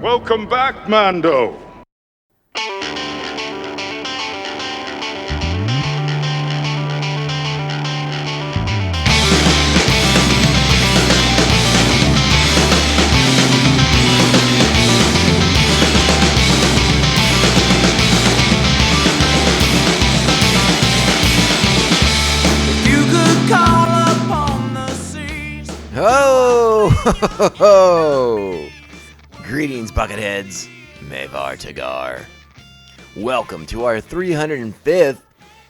Welcome back, Mando. Ho! Greetings, Bucketheads. Mevar Tagar. Welcome to our 305th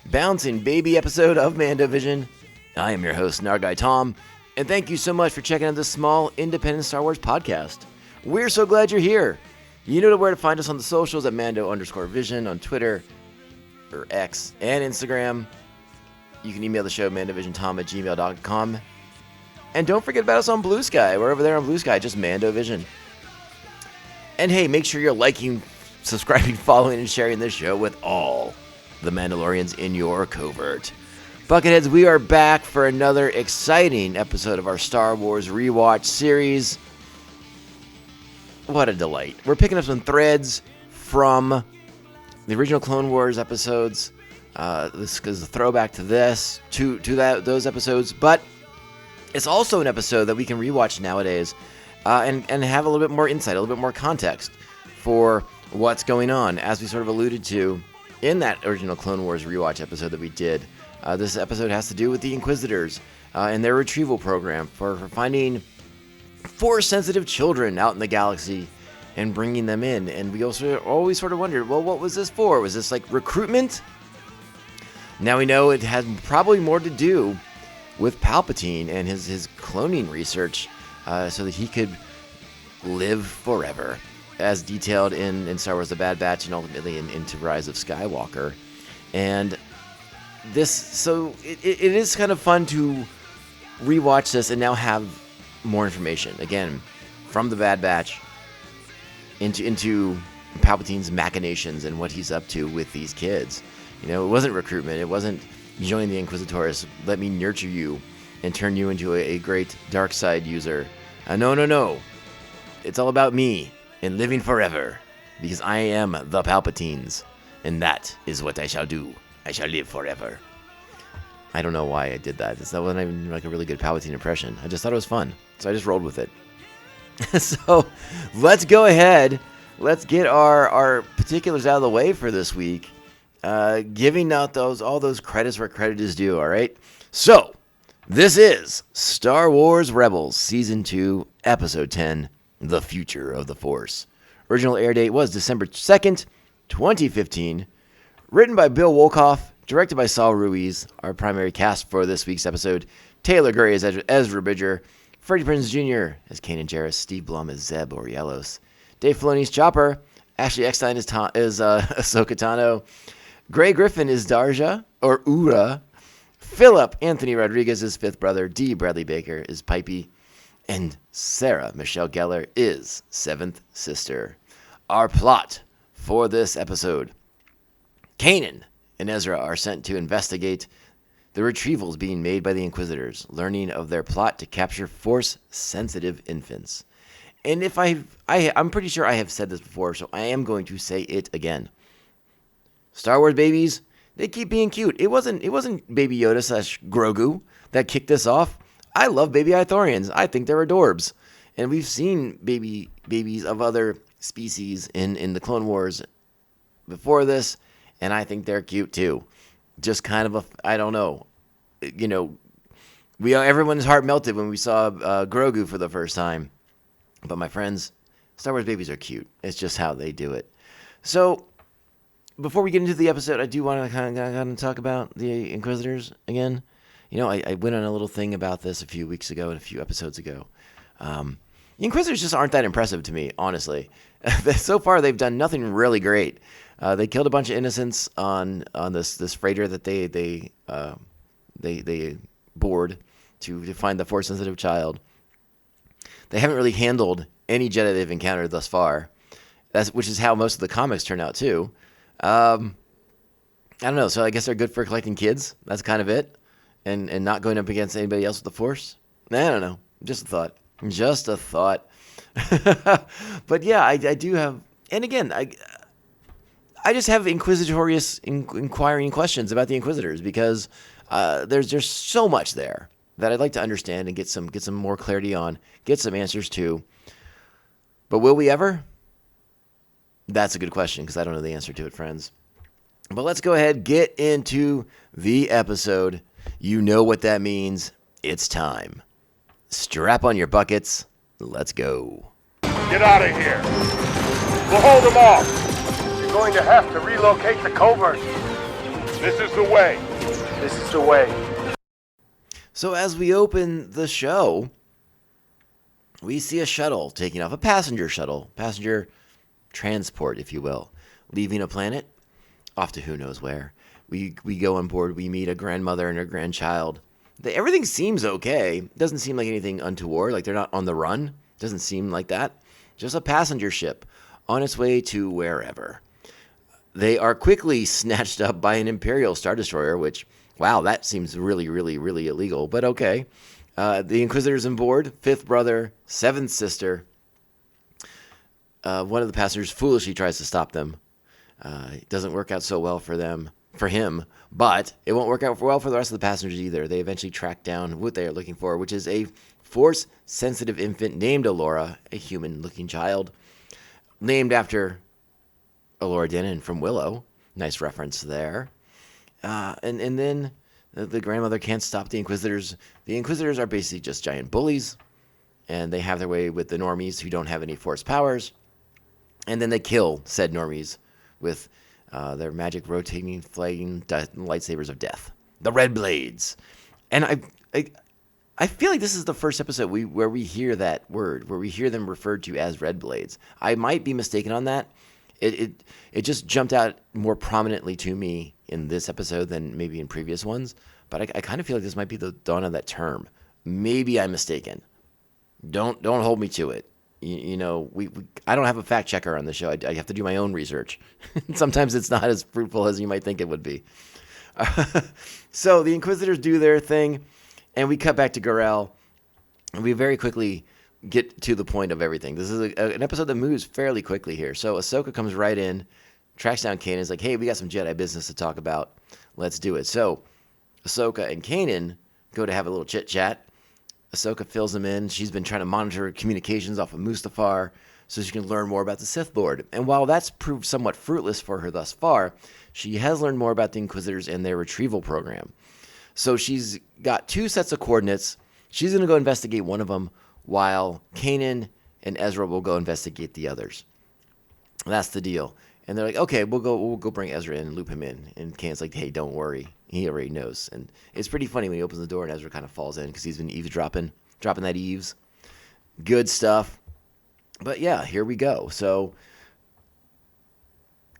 Bouncing Baby episode of Mandovision. I am your host, Nargai Tom, and thank you so much for checking out this small, independent Star Wars podcast. We're so glad you're here. You know where to find us on the socials at Mando_Vision on Twitter, or X, and Instagram. You can email the show, mandovisiontom@gmail.com. And don't forget about us on Blue Sky. We're over there on Blue Sky, just Mandovision. And hey, make sure you're liking, subscribing, following, and sharing this show with all the Mandalorians in your covert. Bucketheads, we are back for another exciting episode of our Star Wars rewatch series. What a delight. We're picking up some threads from the original Clone Wars episodes. This is a throwback to those episodes, but it's also an episode that we can rewatch nowadays and have a little bit more insight, a little bit more context for what's going on. As we sort of alluded to in that original Clone Wars rewatch episode that we did, this episode has to do with the Inquisitors and their retrieval program for finding Force-sensitive children out in the galaxy and bringing them in. And we also always sort of wondered, well, what was this for? Was this like recruitment? Now we know it had probably more to do with Palpatine and his cloning research so that he could live forever, as detailed in Star Wars The Bad Batch and ultimately into Rise of Skywalker. And so it is kind of fun to rewatch this and now have more information, again, from The Bad Batch into Palpatine's machinations and what he's up to with these kids. You know, it wasn't recruitment, it wasn't join the Inquisitors, let me nurture you and turn you into a great dark side user. No. It's all about me and living forever, because I am the Palpatines, and that is what I shall do. I shall live forever. I don't know why I did that. That wasn't even like a really good Palpatine impression. I just thought it was fun, so I just rolled with it. So let's go ahead. Let's get our particulars out of the way for this week. Giving out all those credits where credit is due, all right? So, this is Star Wars Rebels Season 2, Episode 10, The Future of the Force. Original air date was December 2nd, 2015. Written by Bill Wolkoff, directed by Saul Ruiz. Our primary cast for this week's episode: Taylor Gray as Ezra Bridger, Freddie Prinze Jr. as Kanan Jarrus, Steve Blum as Zeb Orielos, Dave Filoni's Chopper, Ashley Eckstein is Ahsoka Tano, Gray Griffin is Darja, or Ura. Philip Anthony Rodriguez is fifth brother. D. Bradley Baker is Pipey. And Sarah Michelle Gellar is seventh sister. Our plot for this episode: Kanan and Ezra are sent to investigate the retrievals being made by the Inquisitors, learning of their plot to capture Force-sensitive infants. And if I'm pretty sure I have said this before, so I am going to say it again. Star Wars babies, they keep being cute. It wasn't Baby Yoda / Grogu that kicked this off. I love baby Ithorians. I think they're adorbs. And we've seen babies of other species in the Clone Wars before this, and I think they're cute too. Just kind of I don't know. You know, everyone's heart melted when we saw Grogu for the first time. But my friends, Star Wars babies are cute. It's just how they do it. So, before we get into the episode, I do want to kind of talk about the Inquisitors again. You know, I went on a little thing about this a few weeks ago and a few episodes ago. The Inquisitors just aren't that impressive to me, honestly. So far, they've done nothing really great. They killed a bunch of innocents on this freighter that they board to find the Force-sensitive child. They haven't really handled any Jedi they've encountered thus far. Which is how most of the comics turn out too. I don't know. So I guess they're good for collecting kids. That's kind of it. And not going up against anybody else with the Force. I don't know. Just a thought. But yeah, I do have, and again, I just have inquiring questions about the Inquisitors because there's so much there that I'd like to understand and get some more clarity on, get some answers to. But will we ever? That's a good question because I don't know the answer to it, friends. But let's go ahead, get into the episode. You know what that means. It's time. Strap on your buckets. Let's go. Get out of here. We'll hold them off. You're going to have to relocate the covert. This is the way. This is the way. So as we open the show, we see a shuttle taking off, a passenger shuttle, passenger transport, if you will, leaving a planet, off to who knows where. We go on board, we meet a grandmother and her grandchild. Everything seems okay. Doesn't seem like anything untoward, like they're not on the run. Doesn't seem like that. Just a passenger ship on its way to wherever. They are quickly snatched up by an Imperial Star Destroyer, which, wow, that seems really, really, really illegal, but okay. The Inquisitors on board, fifth brother, seventh sister. One of the passengers foolishly tries to stop them. It doesn't work out so well for him, but it won't work out well for the rest of the passengers either. They eventually track down what they are looking for, which is a Force-sensitive infant named Alora, a human-looking child, named after Alora Denon from Willow. Nice reference there. And then the grandmother can't stop the Inquisitors. The Inquisitors are basically just giant bullies, and they have their way with the normies who don't have any Force powers. And then they kill said normies with their magic rotating, flagging lightsabers of death. The Red Blades. And I feel like this is the first episode where we hear that word, where we hear them referred to as Red Blades. I might be mistaken on that. It just jumped out more prominently to me in this episode than maybe in previous ones. But I kind of feel like this might be the dawn of that term. Maybe I'm mistaken. Don't hold me to it. You know, I don't have a fact checker on the show. I have to do my own research. Sometimes it's not as fruitful as you might think it would be. So the Inquisitors do their thing, and we cut back to Garel, and we very quickly get to the point of everything. This is an episode that moves fairly quickly here. So Ahsoka comes right in, tracks down Kanan, is like, hey, we got some Jedi business to talk about. Let's do it. So Ahsoka and Kanan go to have a little chit-chat. Ahsoka fills them in. She's been trying to monitor communications off of Mustafar so she can learn more about the Sith Lord. And while that's proved somewhat fruitless for her thus far, she has learned more about the Inquisitors and their retrieval program. So she's got two sets of coordinates. She's going to go investigate one of them, while Kanan and Ezra will go investigate the others. That's the deal. And they're like, okay, we'll go bring Ezra in and loop him in. And Kanan's like, hey, don't worry. He already knows. And it's pretty funny when he opens the door and Ezra kind of falls in because he's been dropping that eaves. Good stuff. But yeah, here we go. So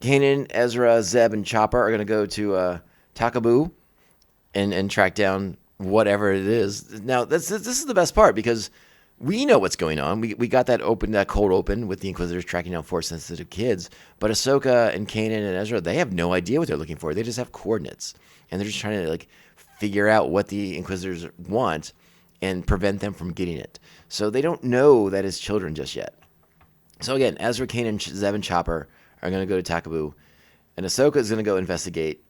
Kanan, Ezra, Zeb, and Chopper are going to go to Takabu and track down whatever it is. Now, this is the best part because we know what's going on. We got that cold open with the Inquisitors tracking down Force-sensitive kids. But Ahsoka and Kanan and Ezra, they have no idea what they're looking for. They just have coordinates. And they're just trying to figure out what the Inquisitors want and prevent them from getting it. So they don't know that it's children just yet. So again, Ezra, Kanan, Zeb, and Chopper are going to go to Takabu. And Ahsoka is going to go investigate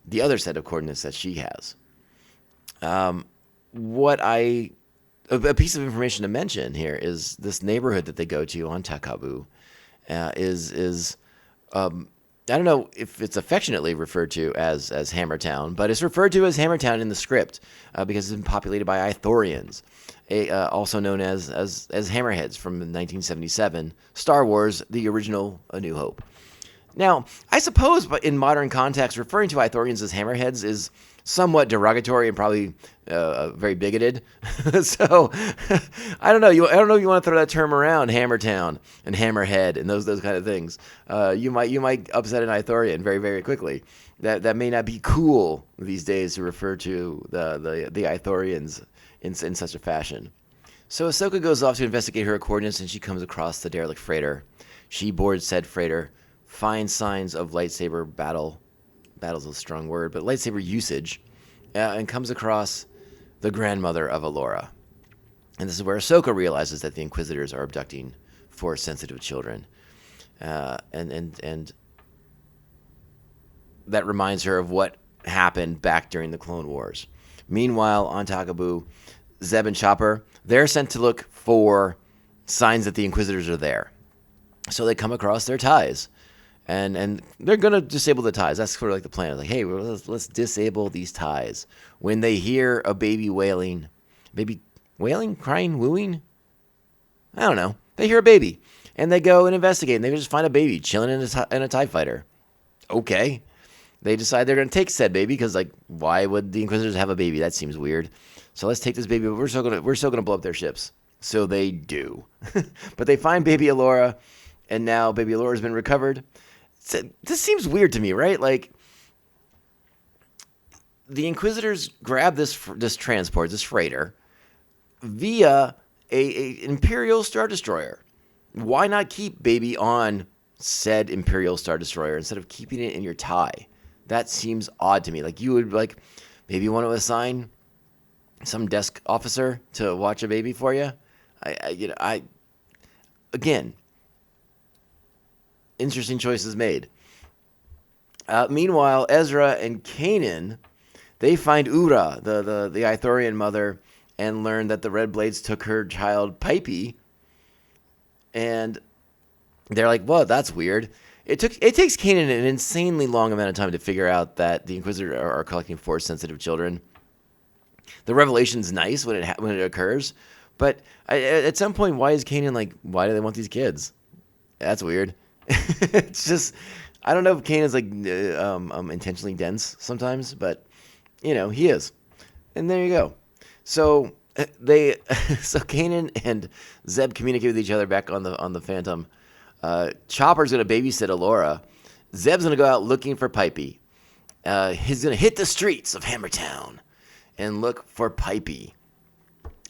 the other set of coordinates that she has. A piece of information to mention here is this neighborhood that they go to on Takabu is I don't know if it's affectionately referred to as Hammertown, but it's referred to as Hammertown in the script because it's been populated by Ithorians, also known as Hammerheads from 1977, Star Wars, the original A New Hope. Now, I suppose, but in modern context, referring to Ithorians as Hammerheads is somewhat derogatory and probably very bigoted. So I don't know. I don't know if you want to throw that term around, Hammertown and Hammerhead and those kind of things. You might upset an Ithorian very, very quickly. That may not be cool these days to refer to the Ithorians in such a fashion. So Ahsoka goes off to investigate her coordinates, and she comes across the derelict freighter. She boards said freighter, finds signs of lightsaber battle. Battle's a strong word, but lightsaber usage, and comes across the grandmother of Alora. And this is where Ahsoka realizes that the Inquisitors are abducting force sensitive children, and that reminds her of what happened back during the Clone Wars. Meanwhile, on Takabu, Zeb and Chopper, they're sent to look for signs that the Inquisitors are there. So they come across their ties, and they're gonna disable the ties. That's sort of like the plan. It's like, hey, let's disable these ties. When they hear a baby wailing, crying, wooing, I don't know. They hear a baby, and they go and investigate, and they just find a baby chilling in a TIE fighter. Okay. They decide they're going to take said baby because, like, why would the Inquisitors have a baby? That seems weird. So let's take this baby, but we're still going to blow up their ships. So they do. But they find baby Alora, and now baby Alora's been recovered. This seems weird to me, right? Like, the Inquisitors grab this transport, this freighter, via a Imperial Star Destroyer. Why not keep baby on said Imperial Star Destroyer instead of keeping it in your TIE? That seems odd to me. Like, you would, like, maybe want to assign some desk officer to watch a baby for you. Again, interesting choices made. Meanwhile, Ezra and Kanan, they find Ura, the Ithorian mother, and learn that the Red Blades took her child, Pipey, and they're like, well, that's weird. It takes Kanan an insanely long amount of time to figure out that the Inquisitors are collecting Force-sensitive children. The revelation's nice when it occurs, but at some point, why is Kanan like, why do they want these kids? That's weird. It's just, I don't know if Kanan's like intentionally dense sometimes, but he is, and there you go. So Kanan and Zeb communicate with each other back on the Phantom. Chopper's going to babysit Alora. Zeb's going to go out looking for Pipey. He's going to hit the streets of Hammertown and look for Pipey.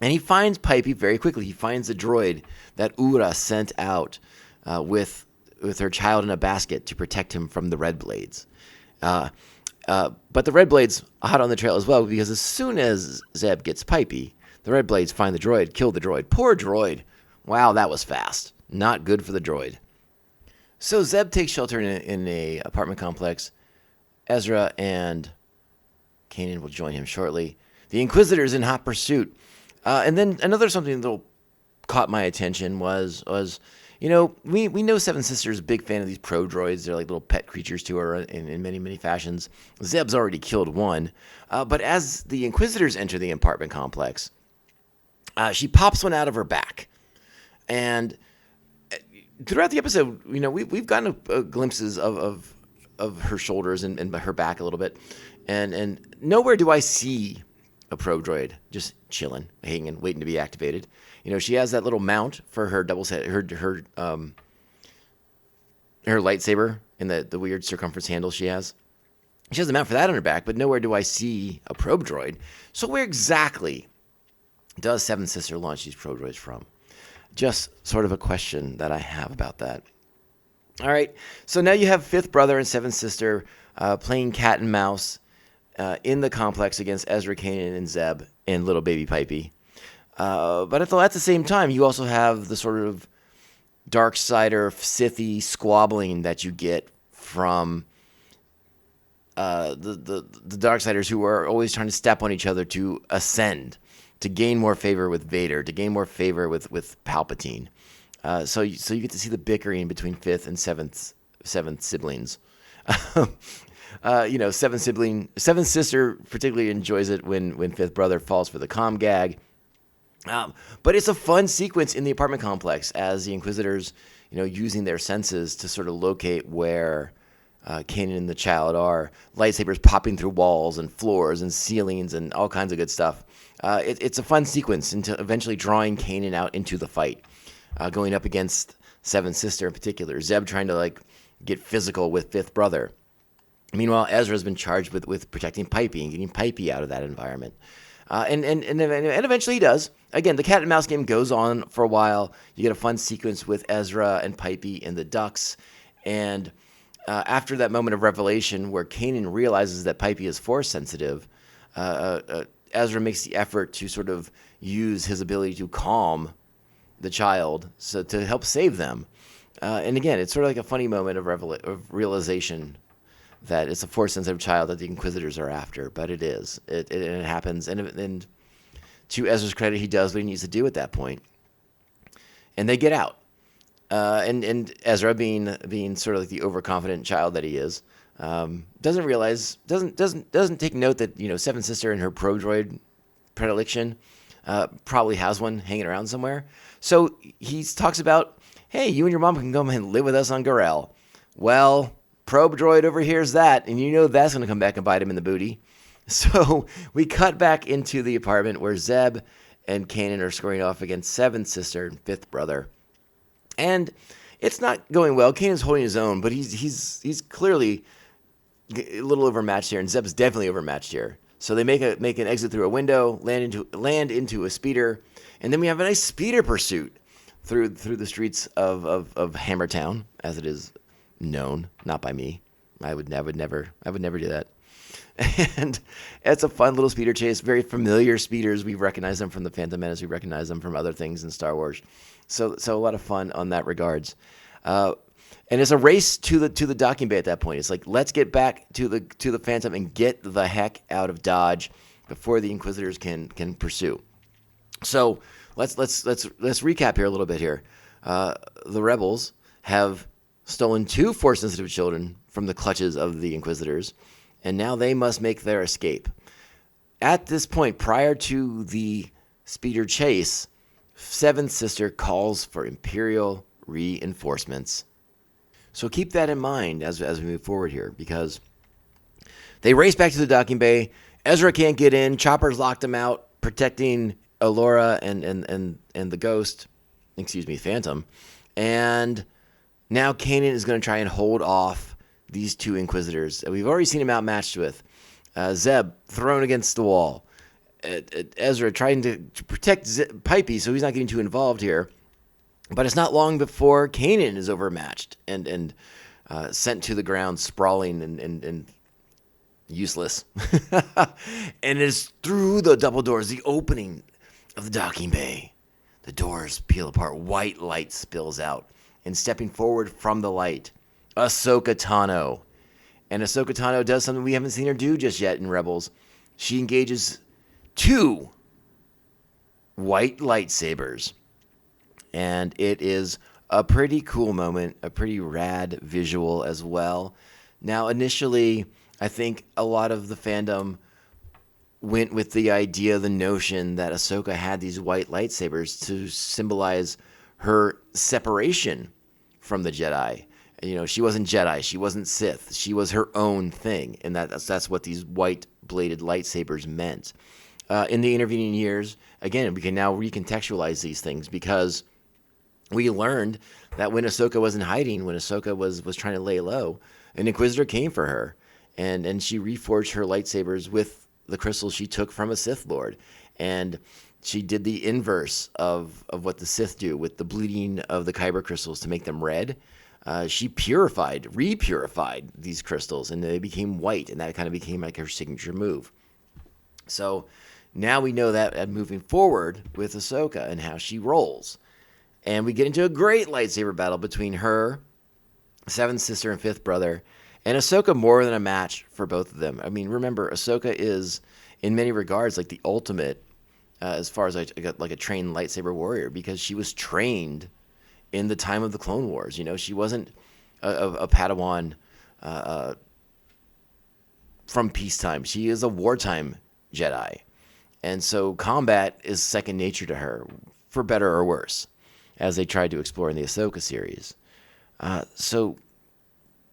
And he finds Pipey very quickly. He finds the droid that Ura sent out with her child in a basket to protect him from the Red Blades. But the Red Blades are hot on the trail as well, because as soon as Zeb gets Pipey, the Red Blades find the droid, kill the droid. Poor droid. Wow, that was fast. Not good for the droid. So Zeb takes shelter in a apartment complex. Ezra and Kanan will join him shortly. The Inquisitors in hot pursuit. And then another something that caught my attention was we know Seven Sisters is a big fan of these pro droids. They're like little pet creatures to her in many, many fashions. Zeb's already killed one. But as the Inquisitors enter the apartment complex, she pops one out of her back. And throughout the episode, we've gotten glimpses of her shoulders and her back a little bit, and nowhere do I see a pro droid just chilling, hanging, waiting to be activated. She has that little mount for her double set, her lightsaber and the weird circumference handle she has. She has the mount for that on her back, but nowhere do I see a probe droid. So where exactly does Seven Sister launch these probe droids from? Just sort of a question that I have about that. All right, so now you have Fifth Brother and Seventh Sister playing cat and mouse in the complex against Ezra, Kanan, and Zeb and little baby Pipey. But at the same time, you also have the sort of Darksider, Sithy squabbling that you get from the Darksiders, who are always trying to step on each other to ascend, to gain more favor with Vader, to gain more favor with Palpatine. So you get to see the bickering between fifth and seventh siblings. Seventh sister particularly enjoys it when fifth brother falls for the comm gag. But it's a fun sequence in the apartment complex as the Inquisitors, using their senses to sort of locate where Kanan and the child are. Lightsabers popping through walls and floors and ceilings and all kinds of good stuff. It's a fun sequence into eventually drawing Kanan out into the fight, going up against Seventh Sister in particular. Zeb trying to get physical with fifth brother. Meanwhile, Ezra's been charged with protecting Pipey and getting Pipey out of that environment. And eventually he does. Again, the cat and mouse game goes on for a while. You get a fun sequence with Ezra and Pipey in the ducks. And after that moment of revelation where Kanan realizes that Pipey is force sensitive, Ezra makes the effort to sort of use his ability to calm the child, so to help save them. And again, it's sort of like a funny moment of realization that it's a Force-sensitive child that the Inquisitors are after, but it is. It happens, and to Ezra's credit, he does what he needs to do at that point, and they get out. And Ezra, being sort of like the overconfident child that he is, doesn't realize, doesn't take note that, you know, Seven Sister and her pro droid predilection probably has one hanging around somewhere. So he talks about, hey, you and your mom can come and live with us on Gorel. Well, probe droid overhears that, and you know that's going to come back and bite him in the booty. So we cut back into the apartment where Zeb and Kanan are scoring off against Seventh Sister and Fifth Brother. And it's not going well. Kanan's holding his own, but he's clearly a little overmatched here, and Zeb's definitely overmatched here. So they make an exit through a window, land into a speeder, and then we have a nice speeder pursuit through the streets of Hammertown, as it is known, not by me. I would never do that. And it's a fun little speeder chase, very familiar speeders. We recognize them from the Phantom Menace. We recognize them from other things in Star Wars. So a lot of fun on that regards. And it's a race to the docking bay at that point. It's like, let's get back to the Phantom and get the heck out of Dodge before the Inquisitors can pursue. So let's recap here a little bit here. The rebels have stolen 2 Force-sensitive children from the clutches of the Inquisitors, and now they must make their escape. At this point, prior to the speeder chase, Seventh Sister calls for Imperial reinforcements. So keep that in mind as we move forward here, because they race back to the docking bay. Ezra can't get in. Chopper's locked him out, protecting Allura and the Ghost, Phantom. And now Kanan is going to try and hold off these 2 Inquisitors that we've already seen him outmatched with. Zeb thrown against the wall. Ezra trying to protect Pipey so he's not getting too involved here. But it's not long before Kanan is overmatched and sent to the ground, sprawling and useless. And it's through the double doors, the opening of the docking bay. The doors peel apart, white light spills out, and stepping forward from the light, Ahsoka Tano. And Ahsoka Tano does something we haven't seen her do just yet in Rebels. She engages 2 white lightsabers. And it is a pretty cool moment, a pretty rad visual as well. Now, initially, I think a lot of the fandom went with the idea, the notion that Ahsoka had these white lightsabers to symbolize her separation from the Jedi. You know, she wasn't Jedi, she wasn't Sith, she was her own thing, and that's what these white-bladed lightsabers meant. In the intervening years, again, we can now recontextualize these things, because we learned that when Ahsoka was in hiding, when Ahsoka was trying to lay low, an Inquisitor came for her, and she reforged her lightsabers with the crystals she took from a Sith Lord, and she did the inverse of what the Sith do with the bleeding of the Kyber crystals to make them red. She repurified these crystals, and they became white, and that kind of became like her signature move. So now we know that moving forward with Ahsoka and how she rolls. And we get into a great lightsaber battle between her, Seventh Sister, and Fifth Brother, and Ahsoka more than a match for both of them. I mean, remember, Ahsoka is, in many regards, like the ultimate, as far as like a trained lightsaber warrior, because she was trained in the time of the Clone Wars. You know, she wasn't a Padawan from peacetime. She is a wartime Jedi. And so combat is second nature to her, for better or worse, as they tried to explore in the Ahsoka series. So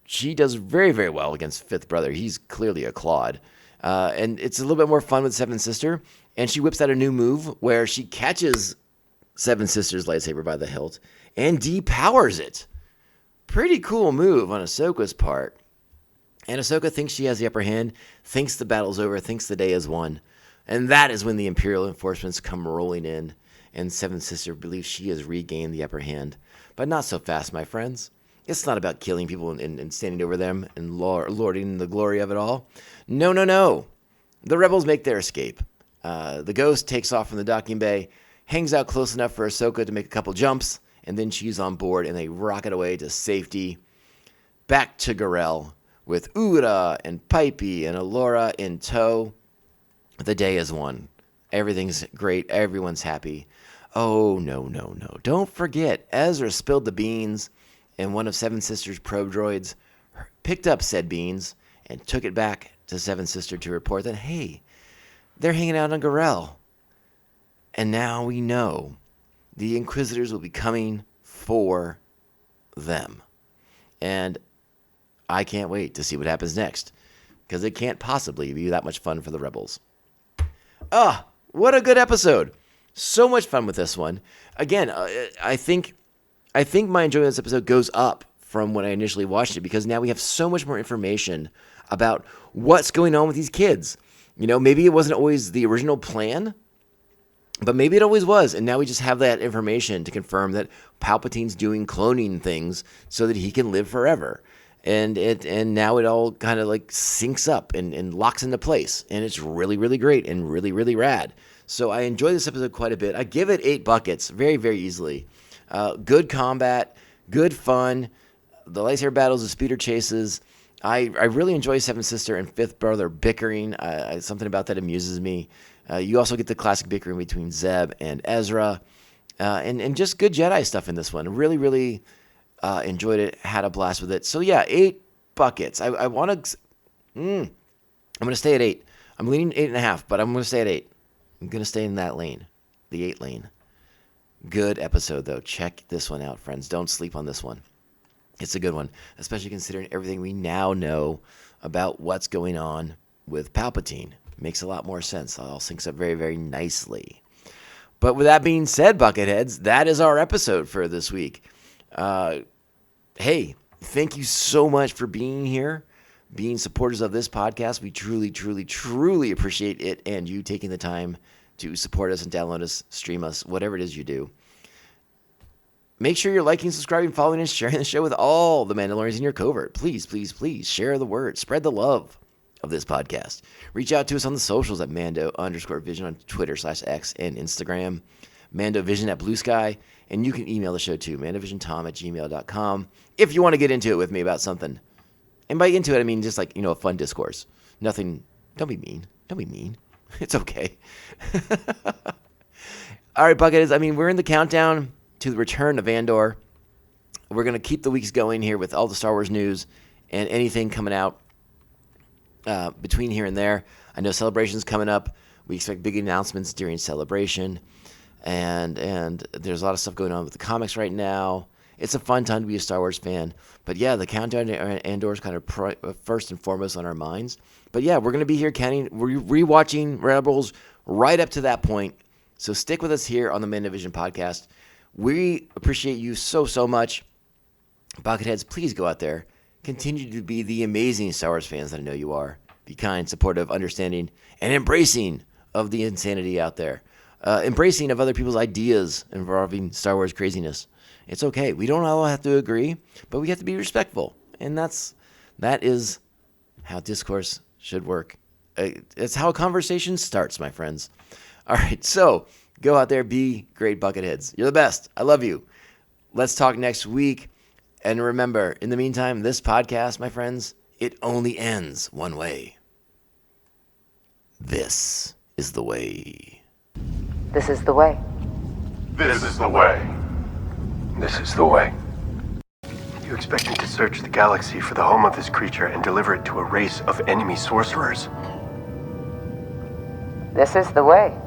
she does very, very well against Fifth Brother. He's clearly a clod. And it's a little bit more fun with Seventh Sister. And she whips out a new move where she catches Seven Sister's lightsaber by the hilt and depowers it. Pretty cool move on Ahsoka's part. And Ahsoka thinks she has the upper hand, thinks the battle's over, thinks the day is won. And that is when the Imperial reinforcements come rolling in, and Seventh Sister believes she has regained the upper hand. But not so fast, my friends. It's not about killing people and standing over them and lording the glory of it all. No. The rebels make their escape. The Ghost takes off from the docking bay. hangs out close enough for Ahsoka to make a couple jumps, and then she's on board, and they rocket away to safety, back to Garel, with Ura and Pipey and Alora in tow. The day is won. Everything's great. Everyone's happy. Oh, no. Don't forget, Ezra spilled the beans, and one of Seven Sisters' probe droids picked up said beans and took it back to Seven Sister to report that, hey, they're hanging out on Garel. And now we know the Inquisitors will be coming for them. And I can't wait to see what happens next, because it can't possibly be that much fun for the Rebels. What a good episode. So much fun with this one. Again, I think my enjoyment of this episode goes up from when I initially watched it, because now we have so much more information about what's going on with these kids. You know, maybe it wasn't always the original plan, but maybe it always was. And now we just have that information to confirm that Palpatine's doing cloning things so that he can live forever. And now it all kind of like syncs up and locks into place. And it's really, really great and really, really rad. So I enjoy this episode quite a bit. I give it 8 buckets very, very easily. Good combat, good fun. The lightsaber battles, the speeder chases. I really enjoy Seven Sister and Fifth Brother bickering. Something about that amuses me. You also get the classic bickering between Zeb and Ezra. And just good Jedi stuff in this one. Really, really enjoyed it. Had a blast with it. So yeah, 8 buckets. I want to... I'm going to stay at 8. I'm leaning 8.5, but I'm going to stay at 8. I'm going to stay in that lane. The 8 lane. Good episode, though. Check this one out, friends. Don't sleep on this one. It's a good one, especially considering everything we now know about what's going on with Palpatine. Makes a lot more sense. It all syncs up very, very nicely. But with that being said, Bucketheads, that is our episode for this week. Hey, thank you so much for being here, being supporters of this podcast. We truly, truly, truly appreciate it and you taking the time to support us and download us, stream us, whatever it is you do. Make sure you're liking, subscribing, following, and sharing the show with all the Mandalorians in your covert. Please, please, please share the word. Spread the love of this podcast. Reach out to us on the socials at Mando_Vision on Twitter /X and Instagram. MandoVision at Blue Sky. And you can email the show too, mandovisiontom@gmail.com, if you want to get into it with me about something. And by into it, I mean just like, a fun discourse. Nothing, don't be mean. Don't be mean. It's okay. All right, Bucketheads, we're in the countdown to the return of Andor. We're going to keep the weeks going here with all the Star Wars news and anything coming out between here and there. I know Celebration's coming up. We expect big announcements during Celebration. And there's a lot of stuff going on with the comics right now. It's a fun time to be a Star Wars fan. But yeah, the countdown to Andor is kind of first and foremost on our minds. But yeah, we're going to be here rewatching Rebels right up to that point. So stick with us here on the Mandovision podcast. We appreciate you so, so much. Bucketheads, please go out there. Continue to be the amazing Star Wars fans that I know you are. Be kind, supportive, understanding, and embracing of the insanity out there. Embracing of other people's ideas involving Star Wars craziness. It's okay. We don't all have to agree, but we have to be respectful. And that is how discourse should work. It's how a conversation starts, my friends. All right, so go out there, be great Bucketheads. You're the best. I love you. Let's talk next week. And remember, in the meantime, this podcast, my friends, it only ends one way. This is the way. This is the way. This is the way. This is the way. You expect me to search the galaxy for the home of this creature and deliver it to a race of enemy sorcerers? This is the way.